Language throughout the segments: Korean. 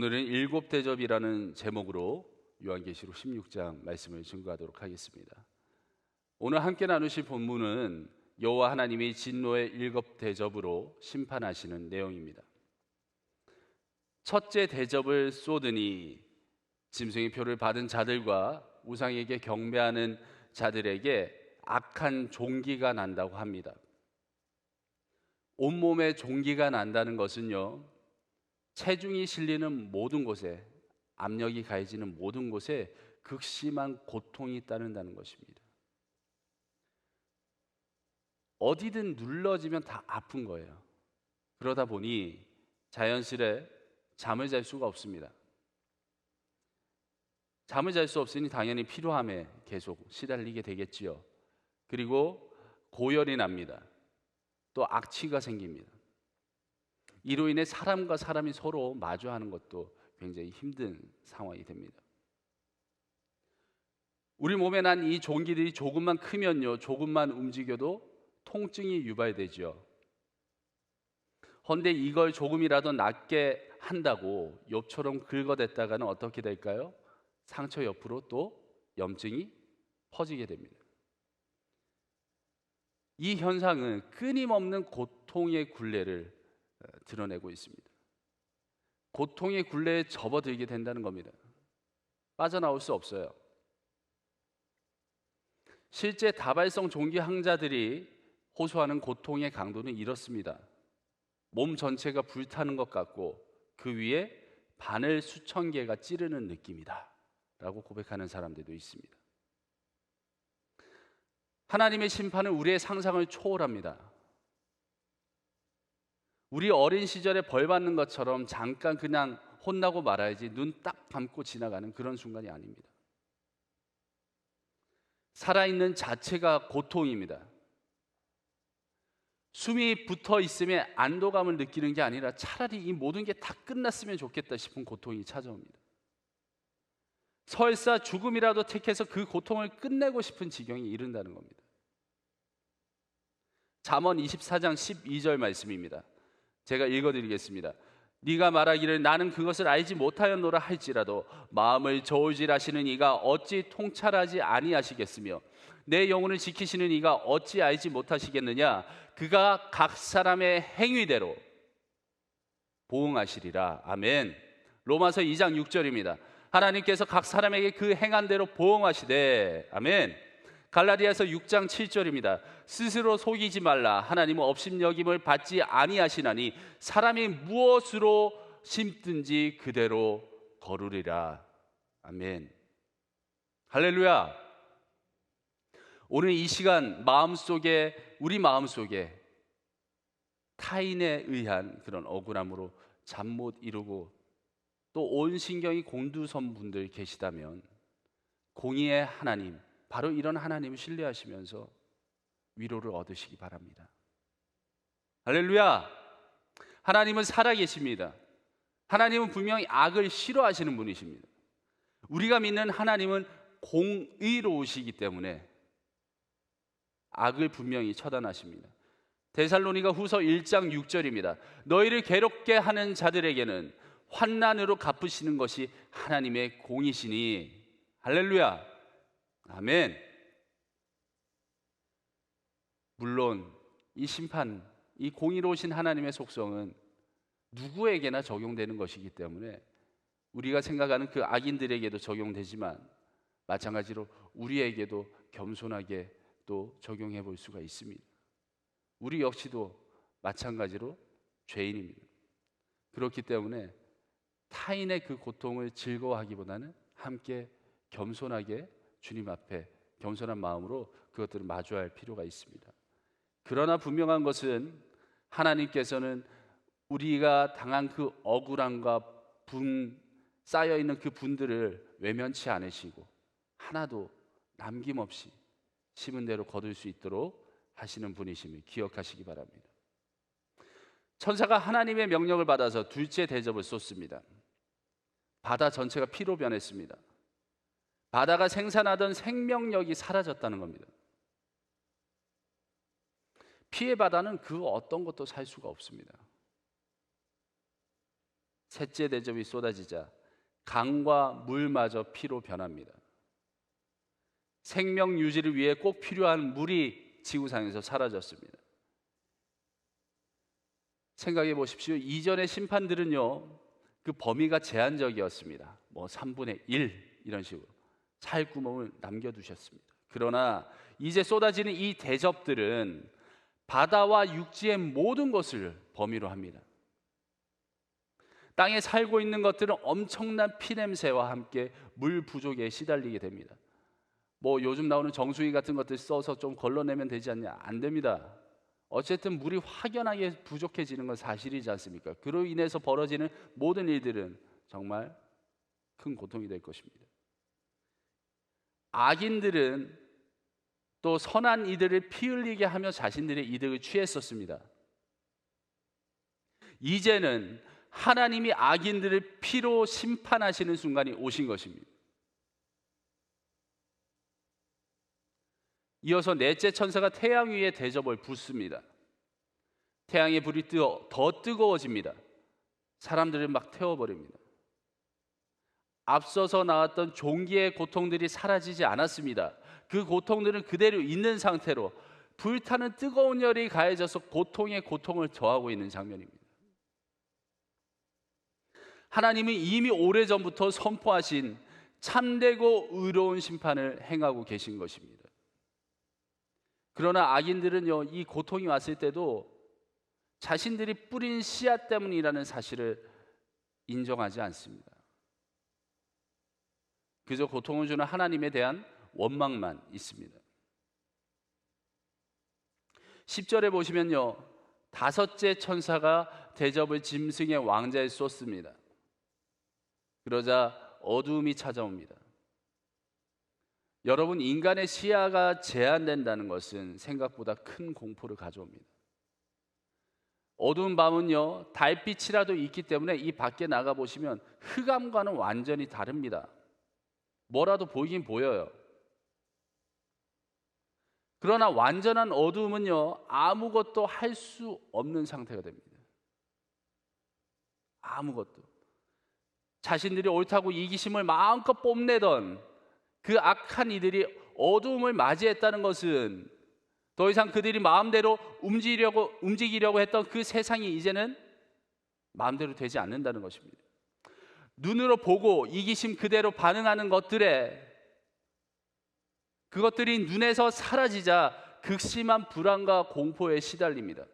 오늘은 일곱 대접이라는 제목으로 요한계시록 16장 말씀을 증거하도록 하겠습니다. 오늘 함께 나누실 본문은 여호와 하나님이 진노의 일곱 대접으로 심판하시는 내용입니다. 첫째 대접을 쏟으니 짐승의 표를 받은 자들과 우상에게 경배하는 자들에게 악한 종기가 난다고 합니다. 온몸에 종기가 난다는 것은요, 체중이 실리는 모든 곳에, 압력이 가해지는 모든 곳에 극심한 고통이 따른다는 것입니다. 어디든 눌러지면 다 아픈 거예요. 그러다 보니 자연스레 잠을 잘 수가 없습니다. 잠을 잘 수 없으니 당연히 피로함에 계속 시달리게 되겠지요. 그리고 고열이 납니다. 또 악취가 생깁니다. 이로 인해 사람과 사람이 서로 마주하는 것도 굉장히 힘든 상황이 됩니다. 우리 몸에 난 이 종기들이 조금만 크면요, 조금만 움직여도 통증이 유발되죠. 헌데 이걸 조금이라도 낫게 한다고 욥처럼 긁어댔다가는 어떻게 될까요? 상처 옆으로 또 염증이 퍼지게 됩니다. 이 현상은 끊임없는 고통의 굴레를 드러내고 있습니다. 고통의 굴레에 접어들게 된다는 겁니다. 빠져나올 수 없어요. 실제 다발성 종기 환자들이 호소하는 고통의 강도는 이렇습니다. 몸 전체가 불타는 것 같고 그 위에 바늘 수천 개가 찌르는 느낌이다 라고 고백하는 사람들도 있습니다. 하나님의 심판은 우리의 상상을 초월합니다. 우리 어린 시절에 벌 받는 것처럼 잠깐 그냥 혼나고 말아야지 눈 딱 감고 지나가는 그런 순간이 아닙니다. 살아있는 자체가 고통입니다. 숨이 붙어 있으면 안도감을 느끼는 게 아니라 차라리 이 모든 게 다 끝났으면 좋겠다 싶은 고통이 찾아옵니다. 설사 죽음이라도 택해서 그 고통을 끝내고 싶은 지경에 이른다는 겁니다. 잠언 24장 12절 말씀입니다. 제가 읽어드리겠습니다. 네가 말하기를 나는 그것을 알지 못하였노라 할지라도 마음을 저울질하시는 이가 어찌 통찰하지 아니하시겠으며 내 영혼을 지키시는 이가 어찌 알지 못하시겠느냐. 그가 각 사람의 행위대로 보응하시리라. 아멘. 로마서 2장 6절입니다. 하나님께서 각 사람에게 그 행한 대로 보응하시되. 아멘. 갈라디아서 6장 7절입니다. 스스로 속이지 말라. 하나님은 업신여김을 받지 아니하시나니 사람이 무엇으로 심든지 그대로 거두리라. 아멘. 할렐루야. 오늘 이 시간 우리 마음속에 타인에 의한 그런 억울함으로 잠 못 이루고 또 온 신경이 곤두선 분들 계시다면 공의의 하나님, 바로 이런 하나님을 신뢰하시면서 위로를 얻으시기 바랍니다. 할렐루야. 하나님은 살아계십니다. 하나님은 분명히 악을 싫어하시는 분이십니다. 우리가 믿는 하나님은 공의로우시기 때문에 악을 분명히 처단하십니다. 데살로니가 후서 1장 6절입니다. 너희를 괴롭게 하는 자들에게는 환난으로 갚으시는 것이 하나님의 공이시니. 할렐루야. 아멘. 물론 이 심판, 이 공의로우신 하나님의 속성은 누구에게나 적용되는 것이기 때문에 우리가 생각하는 그 악인들에게도 적용되지만 마찬가지로 우리에게도 겸손하게 또 적용해 볼 수가 있습니다. 우리 역시도 마찬가지로 죄인입니다. 그렇기 때문에 타인의 그 고통을 즐거워하기보다는 함께 겸손하게 주님 앞에 겸손한 마음으로 그것들을 마주할 필요가 있습니다. 그러나 분명한 것은 하나님께서는 우리가 당한 그 억울함과 쌓여있는 그 분들을 외면치 않으시고 하나도 남김없이 심은 대로 거둘 수 있도록 하시는 분이심을 기억하시기 바랍니다. 천사가 하나님의 명령을 받아서 둘째 대접을 쏟습니다. 바다 전체가 피로 변했습니다. 바다가 생산하던 생명력이 사라졌다는 겁니다. 피의 바다는 그 어떤 것도 살 수가 없습니다. 셋째 대접이 쏟아지자 강과 물마저 피로 변합니다. 생명 유지를 위해 꼭 필요한 물이 지구상에서 사라졌습니다. 생각해 보십시오. 이전의 심판들은요, 그 범위가 제한적이었습니다. 뭐 3분의 1 이런 식으로 살 구멍을 남겨두셨습니다. 그러나 이제 쏟아지는 이 대접들은 바다와 육지의 모든 것을 범위로 합니다. 땅에 살고 있는 것들은 엄청난 피냄새와 함께 물 부족에 시달리게 됩니다. 뭐 요즘 나오는 정수기 같은 것들 써서 좀 걸러내면 되지 않냐? 안 됩니다. 어쨌든 물이 확연하게 부족해지는 건 사실이지 않습니까? 그로 인해서 벌어지는 모든 일들은 정말 큰 고통이 될 것입니다. 악인들은 또 선한 이들을 피 흘리게 하며 자신들의 이득을 취했었습니다. 이제는 하나님이 악인들을 피로 심판하시는 순간이 오신 것입니다. 이어서 넷째 천사가 태양 위에 대접을 붓습니다. 태양의 불이 더 뜨거워집니다. 사람들을 막 태워버립니다. 앞서서 나왔던 종기의 고통들이 사라지지 않았습니다. 그 고통들은 그대로 있는 상태로 불타는 뜨거운 열이 가해져서 고통에 고통을 더하고 있는 장면입니다. 하나님은 이미 오래전부터 선포하신 참되고 의로운 심판을 행하고 계신 것입니다. 그러나 악인들은요, 이 고통이 왔을 때도 자신들이 뿌린 씨앗 때문이라는 사실을 인정하지 않습니다. 그저 고통을 주는 하나님에 대한 원망만 있습니다. 10절에 보시면요, 다섯째 천사가 대접을 짐승의 왕자에 쏟습니다. 그러자 어두움이 찾아옵니다. 여러분, 인간의 시야가 제한된다는 것은 생각보다 큰 공포를 가져옵니다. 어두운 밤은요, 달빛이라도 있기 때문에 이 밖에 나가보시면 흑암과는 완전히 다릅니다. 뭐라도 보이긴 보여요. 그러나 완전한 어두움은요, 아무것도 할 수 없는 상태가 됩니다. 아무것도. 자신들이 옳다고 이기심을 마음껏 뽐내던 그 악한 이들이 어두움을 맞이했다는 것은 더 이상 그들이 마음대로 움직이려고 했던 그 세상이 이제는 마음대로 되지 않는다는 것입니다. 눈으로 보고 이기심 그대로 반응하는 그것들이 눈에서 사라지자 극심한 불안과 공포에 시달립니다.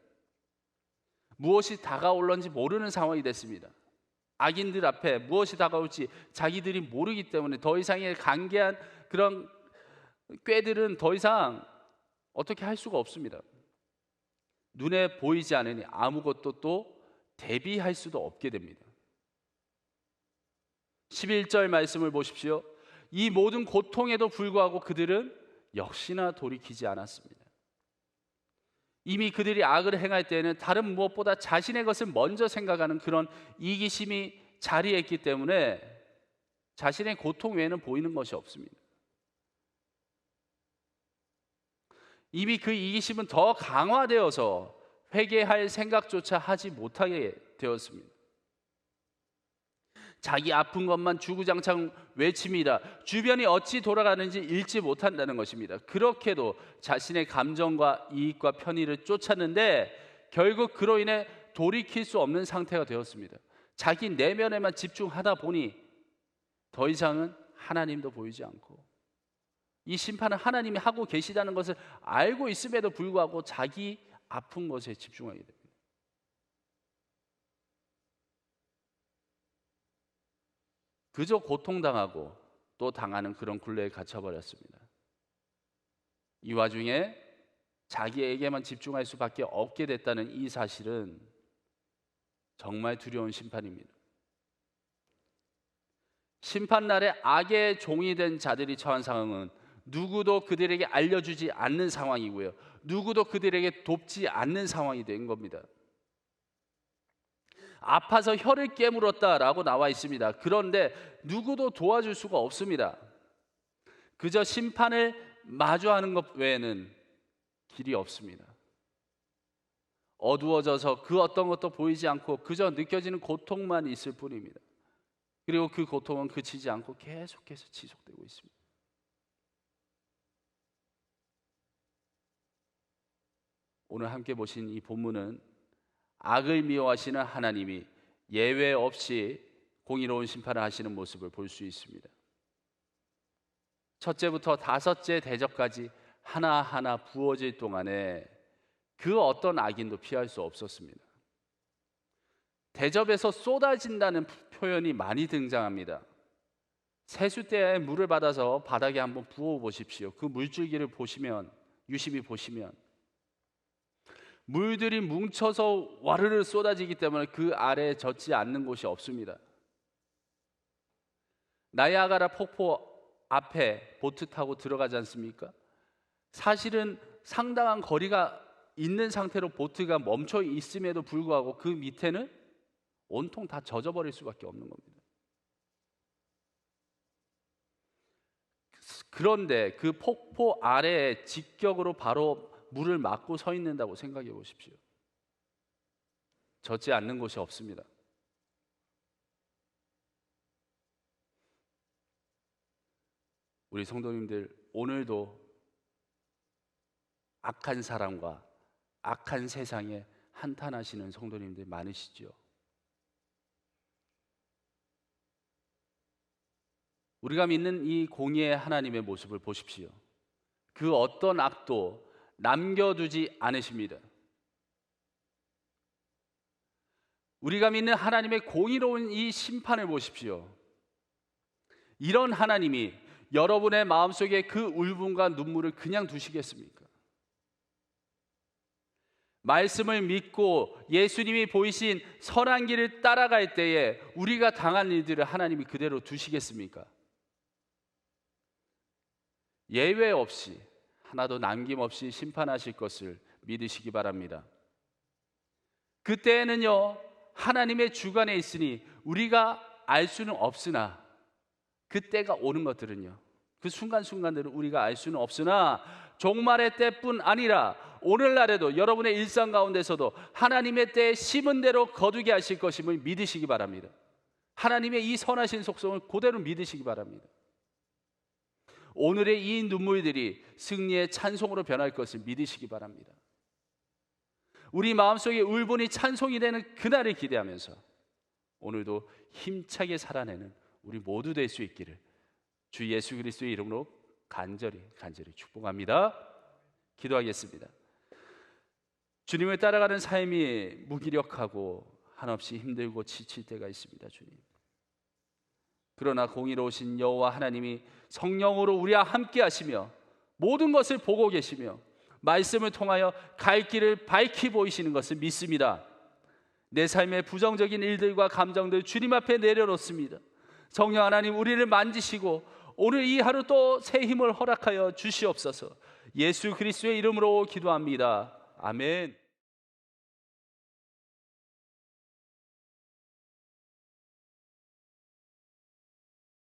무엇이 다가올런지 모르는 상황이 됐습니다. 악인들 앞에 무엇이 다가올지 자기들이 모르기 때문에 더 이상의 간계한 그런 꾀들은 더 이상 어떻게 할 수가 없습니다. 눈에 보이지 않으니 아무것도 또 대비할 수도 없게 됩니다. 11절 말씀을 보십시오. 이 모든 고통에도 불구하고 그들은 역시나 돌이키지 않았습니다. 이미 그들이 악을 행할 때에는 다른 무엇보다 자신의 것을 먼저 생각하는 그런 이기심이 자리했기 때문에 자신의 고통 외에는 보이는 것이 없습니다. 이미 그 이기심은 더 강화되어서 회개할 생각조차 하지 못하게 되었습니다. 자기 아픈 것만 주구장창 외칩니다. 주변이 어찌 돌아가는지 읽지 못한다는 것입니다. 그렇게도 자신의 감정과 이익과 편의를 쫓았는데 결국 그로 인해 돌이킬 수 없는 상태가 되었습니다. 자기 내면에만 집중하다 보니 더 이상은 하나님도 보이지 않고 이 심판을 하나님이 하고 계시다는 것을 알고 있음에도 불구하고 자기 아픈 것에 집중하게 됩니다. 그저 고통당하고 또 당하는 그런 굴레에 갇혀버렸습니다. 이 와중에 자기에게만 집중할 수밖에 없게 됐다는 이 사실은 정말 두려운 심판입니다. 심판날에 악의 종이 된 자들이 처한 상황은 누구도 그들에게 알려주지 않는 상황이고요, 누구도 그들에게 돕지 않는 상황이 된 겁니다. 아파서 혀를 깨물었다라고 나와 있습니다. 그런데 누구도 도와줄 수가 없습니다. 그저 심판을 마주하는 것 외에는 길이 없습니다. 어두워져서 그 어떤 것도 보이지 않고 그저 느껴지는 고통만 있을 뿐입니다. 그리고 그 고통은 그치지 않고 계속해서 지속되고 있습니다. 오늘 함께 보신 이 본문은 악을 미워하시는 하나님이 예외 없이 공의로운 심판을 하시는 모습을 볼 수 있습니다. 첫째부터 다섯째 대접까지 하나하나 부어질 동안에 그 어떤 악인도 피할 수 없었습니다. 대접에서 쏟아진다는 표현이 많이 등장합니다. 세숫대에 물을 받아서 바닥에 한번 부어 보십시오. 그 물줄기를 보시면, 유심히 보시면 물들이 뭉쳐서 와르르 쏟아지기 때문에 그 아래에 젖지 않는 곳이 없습니다. 나이아가라 폭포 앞에 보트 타고 들어가지 않습니까? 사실은 상당한 거리가 있는 상태로 보트가 멈춰 있음에도 불구하고 그 밑에는 온통 다 젖어버릴 수밖에 없는 겁니다. 그런데 그 폭포 아래에 직격으로 바로 물을 막고 서 있는다고 생각해 보십시오. 젖지 않는 곳이 없습니다. 우리 성도님들, 오늘도 악한 사람과 악한 세상에 한탄하시는 성도님들 많으시죠? 우리가 믿는 이 공의의 하나님의 모습을 보십시오. 그 어떤 악도 남겨두지 않으십니다. 우리가 믿는 하나님의 공의로운 이 심판을 보십시오. 이런 하나님이 여러분의 마음속에 그 울분과 눈물을 그냥 두시겠습니까? 말씀을 믿고 예수님이 보이신 선한 길을 따라갈 때에 우리가 당한 일들을 하나님이 그대로 두시겠습니까? 예외 없이 하나도 남김없이 심판하실 것을 믿으시기 바랍니다. 그때에는요, 하나님의 주관에 있으니 우리가 알 수는 없으나, 그때가 오는 것들은요, 그 순간순간들은 우리가 알 수는 없으나 종말의 때뿐 아니라 오늘날에도 여러분의 일상 가운데서도 하나님의 때에 심은 대로 거두게 하실 것임을 믿으시기 바랍니다. 하나님의 이 선하신 속성을 그대로 믿으시기 바랍니다. 오늘의 이 눈물들이 승리의 찬송으로 변할 것을 믿으시기 바랍니다. 우리 마음속에 울분이 찬송이 되는 그날을 기대하면서 오늘도 힘차게 살아내는 우리 모두 될 수 있기를 주 예수 그리스도의 이름으로 간절히 축복합니다. 기도하겠습니다. 주님을 따라가는 삶이 무기력하고 한없이 힘들고 지칠 때가 있습니다. 주님, 그러나 공의로우신 여호와 하나님이 성령으로 우리와 함께 하시며 모든 것을 보고 계시며 말씀을 통하여 갈 길을 밝히 보이시는 것을 믿습니다. 내 삶의 부정적인 일들과 감정들 주님 앞에 내려놓습니다. 성령 하나님, 우리를 만지시고 오늘 이 하루 또 새 힘을 허락하여 주시옵소서. 예수 그리스도의 이름으로 기도합니다. 아멘.